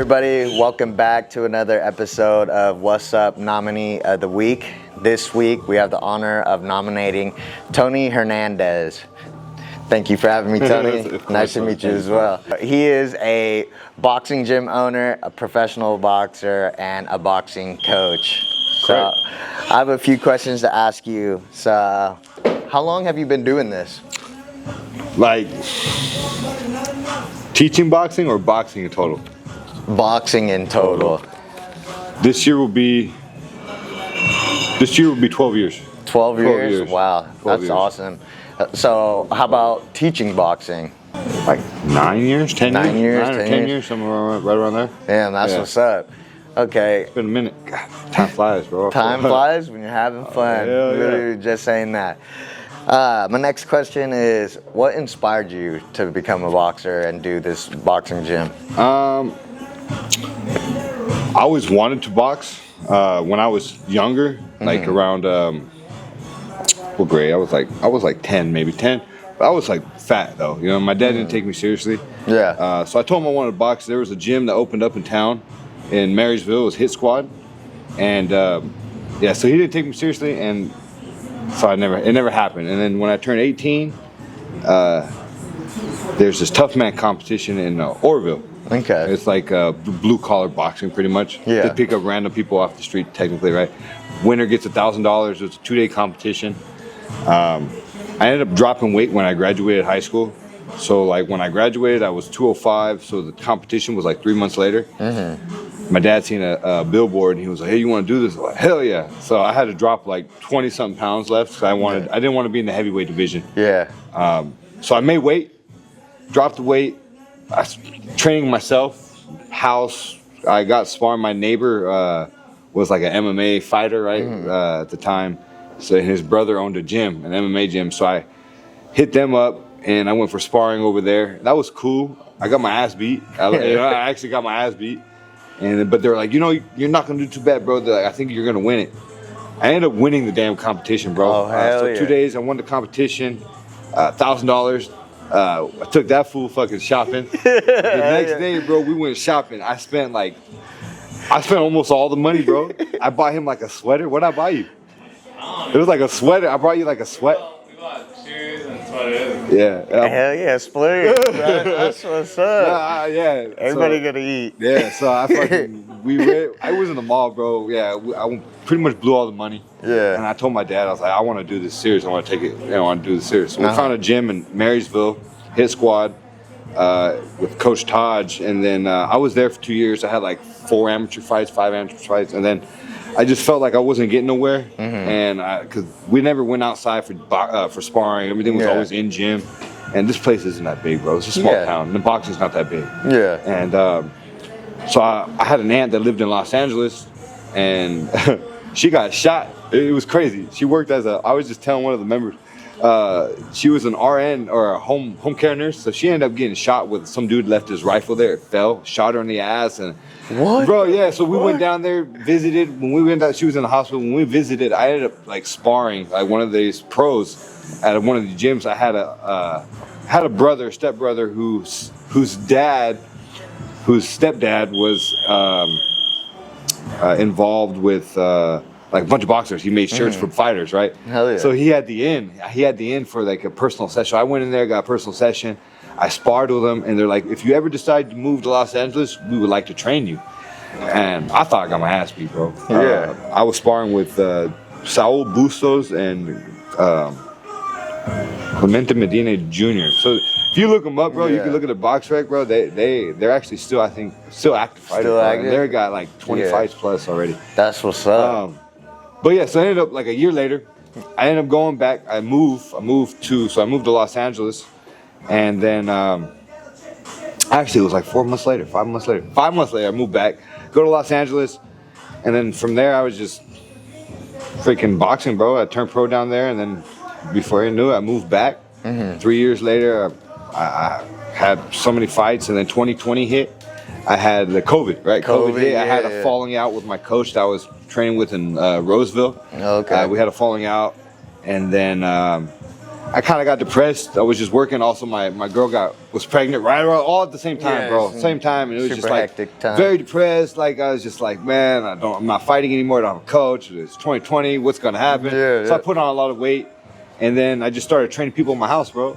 everybody, welcome back to another episode of What's Up Nominee of the Week. This week we have the honor of nominating Tony Hernandez. Thank you for having me, Tony. Nice to meet you as well. He is a boxing gym owner, a professional boxer, and a boxing coach. So I have a few questions to ask you. So how long have you been doing this? Like teaching boxing or boxing in total? Boxing in total. This year will be 12 years. 12 years? Wow, 12 that's years. awesome. So how about teaching boxing? Like 9 years, 10 years? 9 years, 9 or 10 years, somewhere right around there. Damn, that's what's up. Okay. It's been a minute. God, time flies, bro. Time flies when you're having fun. Literally just saying that. My next question is, what inspired you to become a boxer and do this boxing gym? I always wanted to box. When I was younger, like around what grade? I was like 10, maybe 10. But I was like fat though. You know, my dad didn't take me seriously. Yeah. So I told him I wanted to box. There was a gym that opened up in town in Marysville. It was Hit Squad, and yeah, so he didn't take me seriously, and so it never happened. And then when I turned 18, there's this tough man competition in Oroville. Okay. It's like blue collar boxing, pretty much. Yeah. They pick up random people off the street, technically, right? Winner gets $1,000. It's a 2-day competition. I ended up dropping weight when I graduated high school. So like when I graduated, I was 205. So the competition was like 3 months later. My dad seen a billboard and he was like, "Hey, you want to do this?" I was like, "Hell yeah!" So I had to drop like 20-something pounds left because I didn't want to be in the heavyweight division. Yeah. So I made weight, dropped the weight. I was training myself, house. I got sparring. My neighbor was like an MMA fighter, right, at the time. So his brother owned a gym, an MMA gym. So I hit them up and I went for sparring over there. That was cool. I got my ass beat. I actually got my ass beat. But they were like, you're not gonna do too bad, bro. They're like, I think you're gonna win it. I ended up winning the damn competition, bro. Oh, hell so yeah. 2 days, I won the competition, $1,000. I took that fool fucking shopping. The next day, bro, we went shopping. I spent almost all the money, bro. I bought him like a sweater. What'd I buy you? It was like a sweater. I brought you like a sweat. We bought shoes and sweaters. Yeah. Hell yeah, splurge. That's what's up. Yeah. Everybody gonna eat. Yeah, so I was in the mall, bro. Yeah, I pretty much blew all the money. Yeah. And I told my dad, I was like, I want to do this serious. I want to take it. I want to do this serious. So we found a gym in Marysville, Hit Squad, with Coach Taj, and then I was there for 2 years. I had like 5 amateur fights, and then I just felt like I wasn't getting nowhere, and because we never went outside for sparring. Everything was always in gym, and this place isn't that big, bro. It's a small town. And the boxing's not that big. Yeah. And so I had an aunt that lived in Los Angeles, and she got shot. It was crazy. She worked I was just telling one of the members, she was an RN or a home care nurse, so she ended up getting shot with some dude left his rifle there. It fell, shot her in the ass, and what? Bro, yeah. So we went down there, visited. When we went down, she was in the hospital. When we visited, I ended up like sparring like one of these pros at one of the gyms. I had a stepbrother whose stepdad was involved with like a bunch of boxers. He made shirts for fighters, right? Hell yeah. So he had the in for like a personal session. So I went in there, got a personal session. I sparred with them, and they're like, if you ever decide to move to Los Angeles, we would like to train you. And I thought I got my ass beat, bro. Yeah. I was sparring with Saul Bustos and Clemente Medina Jr. So if you look them up, bro, you can look at the box rec, bro. They're actually still active fighters. Still active? They got like 20 fights plus already. That's what's up. But yeah, so I ended up like a year later, I ended up going back. I moved to Los Angeles, and then actually it was like 5 months later, I moved back, go to Los Angeles, and then from there I was just freaking boxing, bro. I turned pro down there, and then before I knew it, I moved back. 3 years later, I had so many fights, and then 2020 hit. I had the COVID, right? COVID hit. I had a falling out with my coach that I was training with in Roseville. Okay. We had a falling out, and then I kind of got depressed. I was just working. Also, my girl was pregnant right around all at the same time, bro. Same time, and it was Super just like hectic time. very depressed. Like I was just like, man, I'm not fighting anymore. I don't have a coach. It's 2020. What's gonna happen? So I put on a lot of weight, and then I just started training people in my house, bro.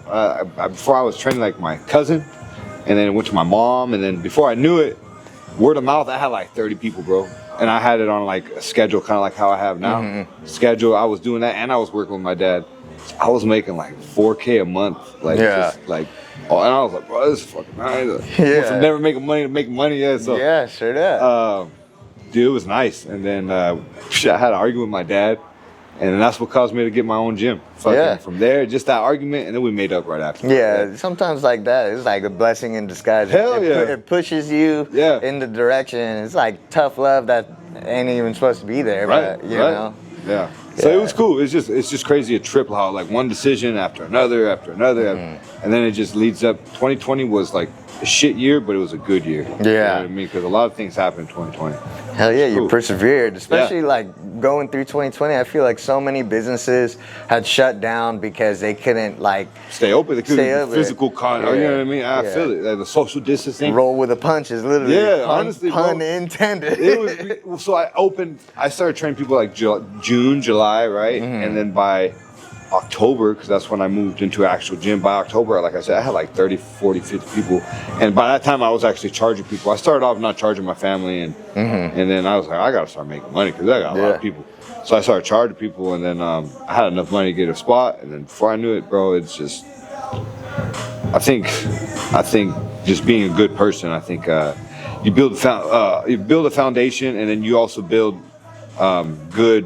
Before I was training like my cousin, and then it went to my mom, and then before I knew it, word of mouth, I had like 30 people, bro. And I had it on like a schedule, kind of like how I have now. Schedule. I was doing that, and I was working with my dad. I was making like $4K a month, like just like, oh, and I was like, bro, this is fucking nice. From never making money to making money, So sure did. dude, it was nice. And then I had an argument with my dad, and then that's what caused me to get my own gym. From there, just that argument, and then we made up right after. Yeah, sometimes like that, it's like a blessing in disguise. Hell yeah. It pushes you in the direction. It's like tough love that ain't even supposed to be there, but you know. Yeah. So it was cool. It's just crazy a trip how like one decision after another, and then it just leads up. 2020 was like a shit year, but it was a good year. Yeah. You know what I mean? Because a lot of things happened in 2020. Hell yeah, you persevered. Especially like going through 2020, I feel like so many businesses had shut down because they couldn't like stay open. They couldn't physical contact. You know what I mean? I feel it. Like the social distancing. Roll with the punches, literally. Honestly, pun intended. It was so I started training people like June, July, right? And then by October, because that's when I moved into an actual gym. By October, like I said, I had like 30, 40, 50 people. And by that time, I was actually charging people. I started off not charging my family, and then I was like, I got to start making money because I got a lot of people. So I started charging people, and then I had enough money to get a spot. And then before I knew it, bro, it's just, I think just being a good person, I think you build a foundation, and then you also build good.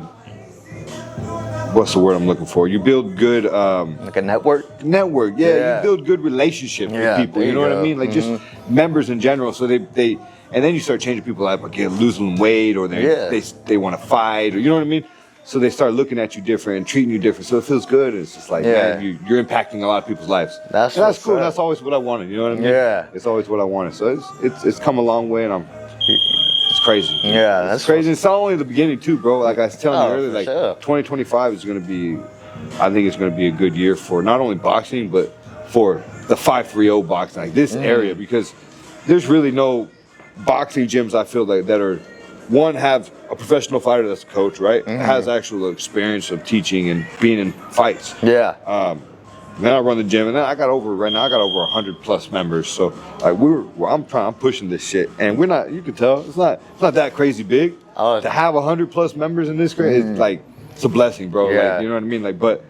What's the word I'm looking for? You build good like a network. You build good relationships with people. You know what I mean? Like just members in general. So they and then you start changing people up, like losing weight, or they want to fight, or you know what I mean? So they start looking at you different and treating you different. So it feels good. It's just like man, you're impacting a lot of people's lives. That's cool. That's always what I wanted. You know what I mean? Yeah. It's always what I wanted. So it's come a long way, and it's crazy. Yeah, that's crazy. It's not only the beginning too, bro. Like I was telling you earlier, like 2025 is gonna be, I think it's gonna be a good year for not only boxing but for the 530 boxing, like this area, because there's really no boxing gyms I feel like that are have a professional fighter that's a coach, right? Has actual experience of teaching and being in fights. Yeah. Then I run the gym, and then I got over 100 plus members. So like I'm pushing this shit, and we're not. You can tell it's not that crazy big. To have 100 plus members in this grade, it's like it's a blessing, bro. Yeah. Like, you know what I mean? Like, but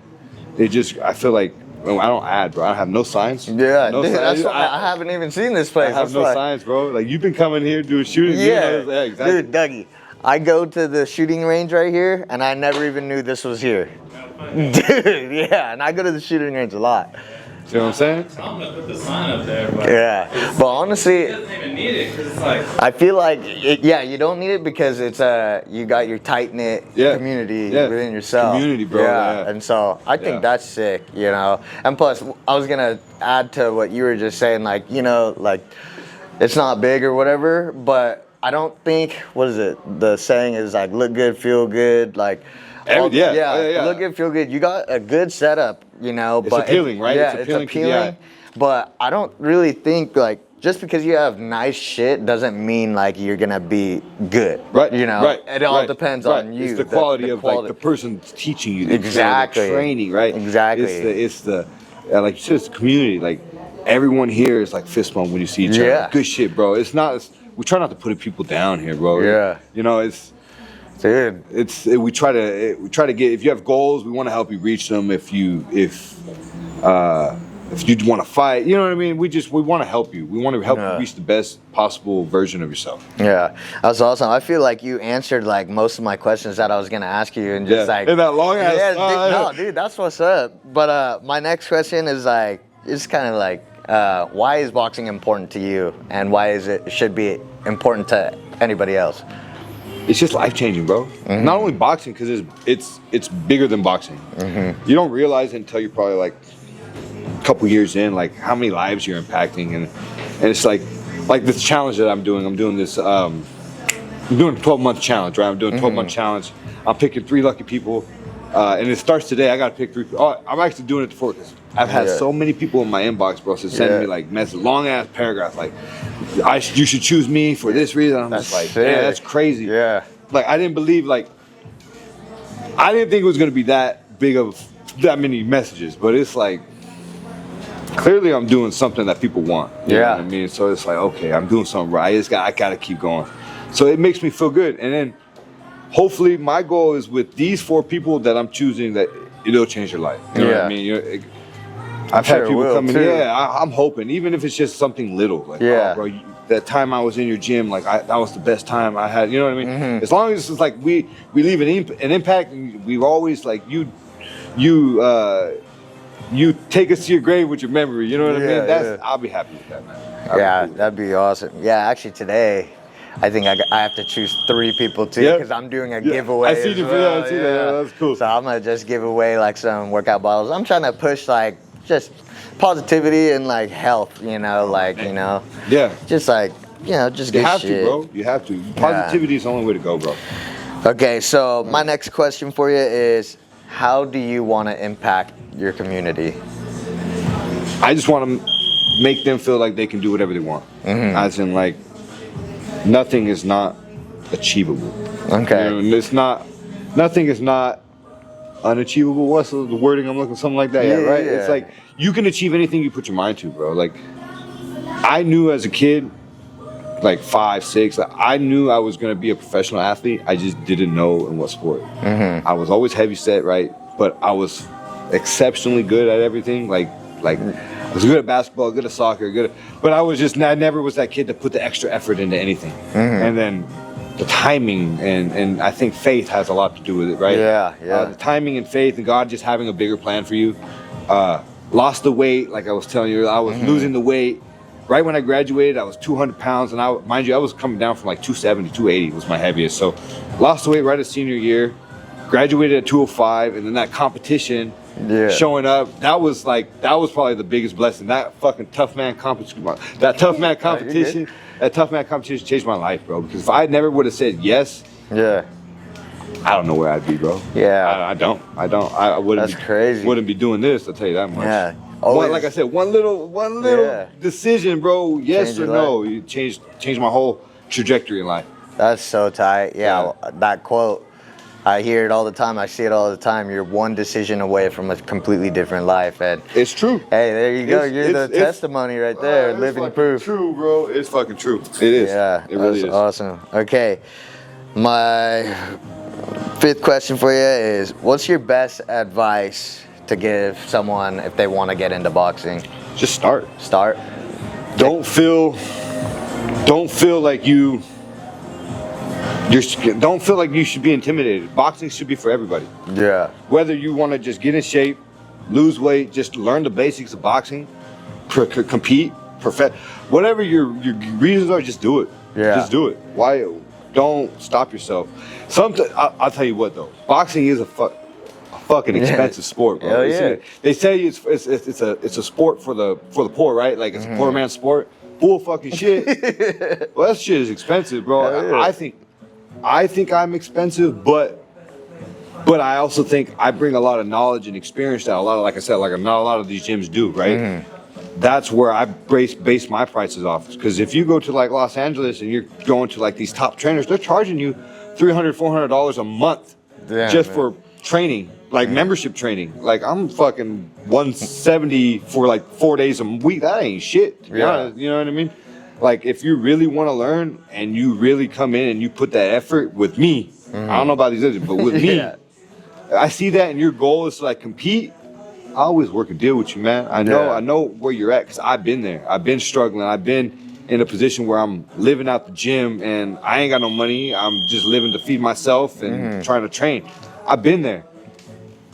I feel like I don't add, bro. I have no signs. Yeah, no dude, signs. I haven't even seen this place. I have no signs, bro. Like you've been coming here doing shooting. Yeah, exactly. Dude, Dougie, I go to the shooting range right here, and I never even knew this was here. Dude, yeah, and I go to the shooting range a lot. See what I'm saying? I'm gonna put the sign up there, but but honestly, it doesn't even need it because it's like. I feel like you don't need it because it's you got your tight knit community within yourself. Community, bro. Yeah. And so I think that's sick, you know. And plus, I was gonna add to what you were just saying, like like it's not big or whatever, but I don't think the saying is like look good, feel good, like. Look good, feel good. You got a good setup, you know. It's appealing, right? Yeah, it's appealing. But I don't really think like just because you have nice shit doesn't mean like you're gonna be good. Right. You know. Right. It all depends on you. It's the quality of like the person teaching you. The training, right? Exactly. It's the like you said, it's the community. Like everyone here is like fist bump when you see each other. Yeah. Good shit, bro. It's not. We try not to put people down here, bro. Yeah. You know, it's. Dude, we try to get, if you have goals, we want to help you reach them. If you want to fight, you know what I mean. We want to help you. We want to help you reach the best possible version of yourself. Yeah, that's awesome. I feel like you answered like most of my questions that I was gonna ask you, and just like in that long ass. Dude, that's what's up. But my next question is like, it's kind of like, why is boxing important to you, and why should be important to anybody else? It's just life changing, bro. Not only boxing, because it's bigger than boxing. You don't realize it until you're probably like a couple years in, like how many lives you're impacting, and it's like this challenge that I'm doing. I'm doing this. I'm doing a 12-month challenge, right? I'm doing a 12-month challenge. I'm picking 3 lucky people, And it starts today. I gotta pick 3. Oh, I'm actually doing it before because I've had so many people in my inbox, bro, sending me like long ass paragraphs like, you should choose me for this reason. I'm just like, sick. yeah, that's crazy. Yeah. Like I didn't believe I didn't think it was gonna be that big of that many messages, but it's like clearly I'm doing something that people want. You know what I mean? So it's like, okay, I'm doing something right. I gotta keep going. So it makes me feel good. And then hopefully my goal is with these 4 people that I'm choosing that it'll change your life. You know what I mean? I've had people come in. Yeah, I'm hoping, even if it's just something little. Like, oh, bro, that time I was in your gym, like that was the best time I had. You know what I mean? As long as it's like we leave an impact, and we've always like you take us to your grave with your memory. You know what I mean? I'll be happy with that, man. That'd be awesome. Yeah, actually today, I think I have to choose 3 people too because I'm doing a giveaway. I see the video. I see that. That's cool. So I'm gonna just give away like some workout bottles. I'm trying to push like just positivity and like health. You know, like just like just you good have shit. to, bro. You have to. Positivity is the only way to go, bro. Okay, so my next question for you is, how do you want to impact your community? I just want to make them feel like they can do whatever they want. As in, like, nothing is not achievable. Okay. You know, nothing is not unachievable. What's the wording I'm looking? Something like that. Yeah, right? It's like, you can achieve anything you put your mind to, bro. Like, I knew as a kid, like 5, 6, I knew I was going to be a professional athlete. I just didn't know in what sport. I was always heavy set, right? But I was exceptionally good at everything. Like I was good at basketball, good at soccer, but I never was that kid that put the extra effort into anything. And then the timing and I think faith has a lot to do with it, right? The timing and faith and God just having a bigger plan for you. Lost the weight, like I was telling you, I was losing the weight. Right when I graduated, I was 200 pounds, and I was coming down from like 270, 280 was my heaviest. So lost the weight right at senior year, graduated at 205, and then that competition showing up, that was probably the biggest blessing. That fucking tough man competition changed my life, bro. Because if I never would have said yes, I don't know where I'd be, bro. I wouldn't be doing this, I'll tell you that much. Like I said, one little decision, bro. Yes or no, you changed my whole trajectory in life. That's so tight. That quote, I hear it all the time. I see it all the time. You're one decision away from a completely different life, and it's true. Hey, there you go. You're the testimony right there, living proof. True, bro. It's fucking true. It is. Yeah, it really is. Awesome. Okay, my 5th question for you is: what's your best advice to give someone if they want to get into boxing? Just start. Don't feel like don't feel like you should be intimidated. Boxing should be for everybody. Whether you want to just get in shape, lose weight, just learn the basics of boxing, compete, perfect, whatever your reasons are, just do it. Just do it. Why? Don't stop yourself. I'll tell you what though, boxing is a fucking expensive sport, bro. They say it's a sport for the poor, right? Like it's a poor man's sport. Bull fucking shit. Well, that shit is expensive, bro. I think I'm expensive, but I also think I bring a lot of knowledge and experience that like I said, not a lot of these gyms do, right? That's where I base my prices off. Because if you go to like Los Angeles and you're going to like these top trainers, they're charging you $300, $400 a month for training, like membership training. Like I'm fucking $170 for like 4 days a week. That ain't shit. To be honest, you know what I mean? Like if you really want to learn and you really come in and you put that effort with me, I don't know about these others, but with me, I see that, and your goal is to like compete. I always work a deal with you, man. I know where you're at because I've been there. I've been struggling. I've been in a position where I'm living out the gym and I ain't got no money. I'm just living to feed myself and trying to train. I've been there.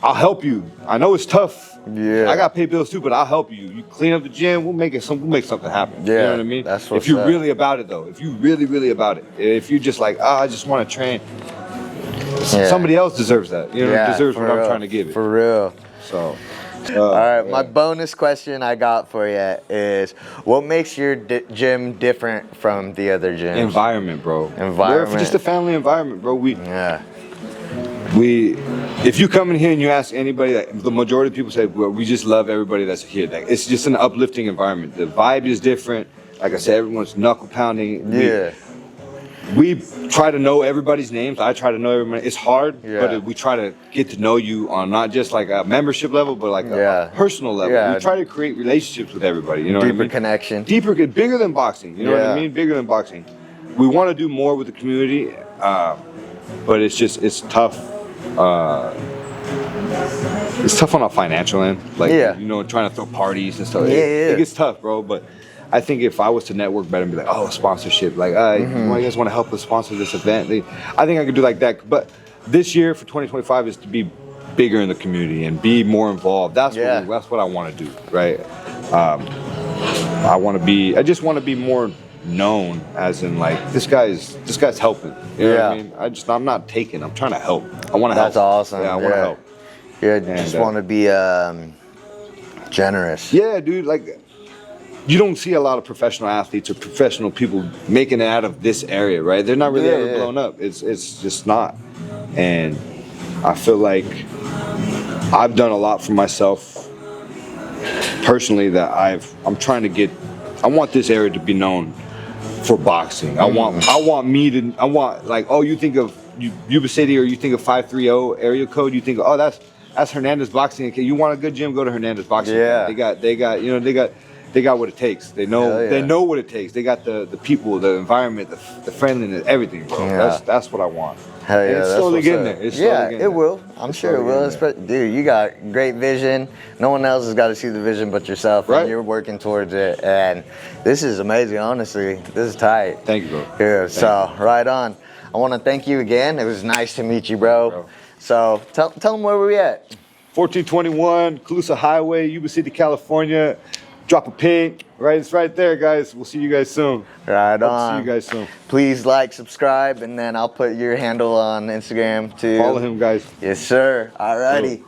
I'll help you. I know it's tough. I got to pay bills too, but I'll help you. You clean up the gym, we'll make something happen. You know what I mean? That's if you're really about it though. If you really about it. If you just like, I just want to train. Somebody else deserves that. You know, deserves what I'm trying to give it. For real. So. All right, my bonus question I got for you is, what makes your gym different from the other gyms? Environment, bro. We're just a family environment, bro. if you come in here and you ask anybody, like, the majority of people say, well, we just love everybody that's here. Like, it's just an uplifting environment. The vibe is different. Like I said, everyone's knuckle pounding. Yeah. We try to know everybody's names. I try to know everybody. It's hard, Yeah. but we try to get to know you on not just like a membership level, but like a personal level. Yeah. We try to create relationships with everybody. You know what I Deeper mean? connection. Deeper, bigger than boxing. You know what I mean? Bigger than boxing. We want to do more with the community, but it's tough. It's tough on a financial end, like you know, trying to throw parties and stuff. It gets tough, bro. But I think if I was to network better and be like, oh, sponsorship, like, you guys want to help us sponsor this event? I think I could do like that. But this year for 2025 is to be bigger in the community and be more involved. That's what I want to do, right? I just want to be more known, as in like this guy's helping. You know what I mean? I'm not taking. I'm trying to help. I want to help. That's awesome. Yeah, I want to help. Yeah, just want to be generous. Yeah, dude. Like, you don't see a lot of professional athletes or professional people making it out of this area, right? They're not really ever blown up. It's just not. And I feel like I've done a lot for myself personally that I'm trying to get. I want this area to be known for boxing. I want like, oh, you think of Yuba City or you think of 530 area code, you think, oh, that's Hernandez Boxing. Okay, you want a good gym, go to Hernandez Boxing. Yeah. They got what it takes. They know what it takes. They got the people, the environment, the friendliness, everything, bro. That's what I want. Hell yeah, it's slowly getting there. It will. I'm sure it will. Dude, you got great vision. No one else has got to see the vision but yourself, and you're working towards it. And this is amazing, honestly. This is tight. Thank you, bro. Yeah, so right on. I want to thank you again. It was nice to meet you, bro. So tell them where we're at. 1421 Calusa Highway, Yuba City, California. Drop a pink. Right, it's right there, guys. We'll see you guys soon. Right on. See you guys soon. Please like, subscribe, and then I'll put your handle on Instagram too. Follow him, guys. Yes, sir. Alrighty.